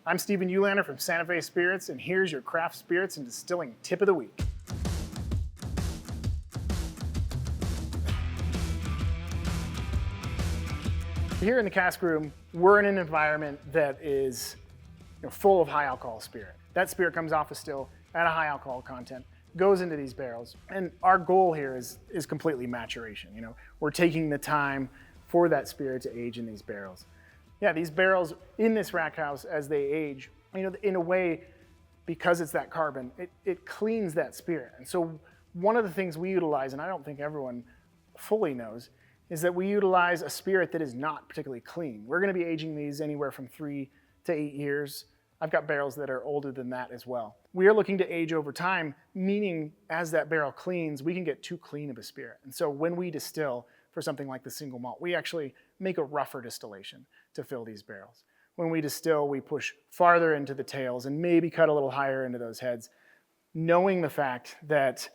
I'm Stephen Julander from Santa Fe Spirits, and here's your craft spirits and distilling tip of the week. Here in the cask room, we're in an environment that is full of high alcohol spirit. That spirit comes off a still at a high alcohol content, goes into these barrels, and our goal here is completely maturation. We're taking the time for that spirit to age in these barrels. Yeah, these barrels in this rack house, as they age, in a way, because it's that carbon, it cleans that spirit. And so one of the things we utilize, and I don't think everyone fully knows, is that we utilize a spirit that is not particularly clean. We're going to be aging these anywhere from 3 to 8 years. I've got barrels that are older than that as well. We are looking to age over time, meaning as that barrel cleans, we can get too clean of a spirit. And so when we distill for something like the single malt, we actually make a rougher distillation to fill these barrels. When we distill, we push farther into the tails and maybe cut a little higher into those heads, knowing the fact that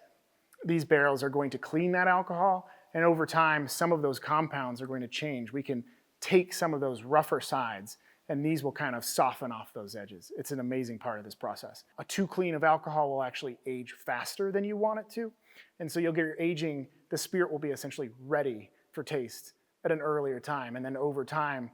these barrels are going to clean that alcohol, and over time, some of those compounds are going to change. We can take some of those rougher sides, and these will kind of soften off those edges. It's an amazing part of this process. A too clean of alcohol will actually age faster than you want it to, and so you'll get your aging, the spirit will be essentially ready for taste at an earlier time, and then over time,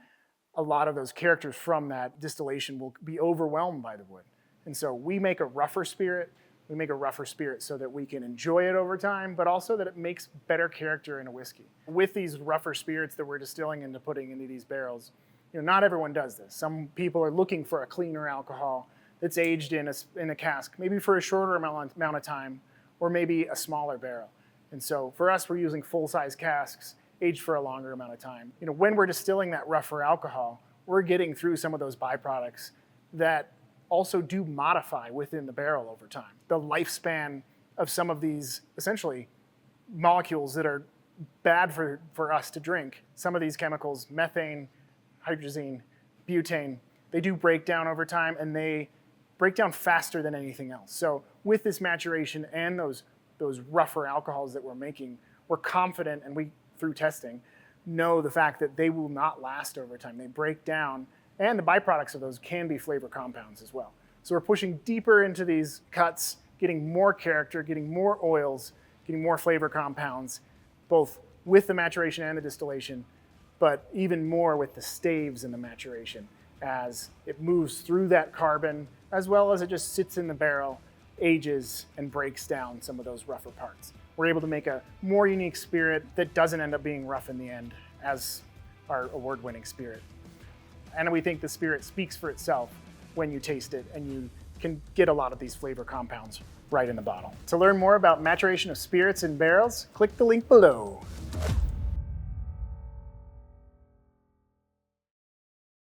a lot of those characters from that distillation will be overwhelmed by the wood. And so we make a rougher spirit. We make a rougher spirit so that we can enjoy it over time, but also that it makes better character in a whiskey. With these rougher spirits that we're distilling and putting into these barrels, not everyone does this. Some people are looking for a cleaner alcohol that's aged in a cask, maybe for a shorter amount of time, or maybe a smaller barrel. And so for us, we're using full-size casks, aged for a longer amount of time. When we're distilling that rougher alcohol, we're getting through some of those byproducts that also do modify within the barrel over time. The lifespan of some of these, essentially, molecules that are bad for us to drink, some of these chemicals, methane, hydrazine, butane, they do break down over time, and they break down faster than anything else. So with this maturation and those rougher alcohols that we're making, we're confident, and we, through testing, know the fact that they will not last over time. They break down, and the byproducts of those can be flavor compounds as well. So we're pushing deeper into these cuts, getting more character, getting more oils, getting more flavor compounds, both with the maturation and the distillation, but even more with the staves and the maturation as it moves through that carbon, as well as it just sits in the barrel, ages, and breaks down some of those rougher parts. We're able to make a more unique spirit that doesn't end up being rough in the end as our award-winning spirit. And we think the spirit speaks for itself when you taste it, and you can get a lot of these flavor compounds right in the bottle. To learn more about maturation of spirits in barrels, click the link below.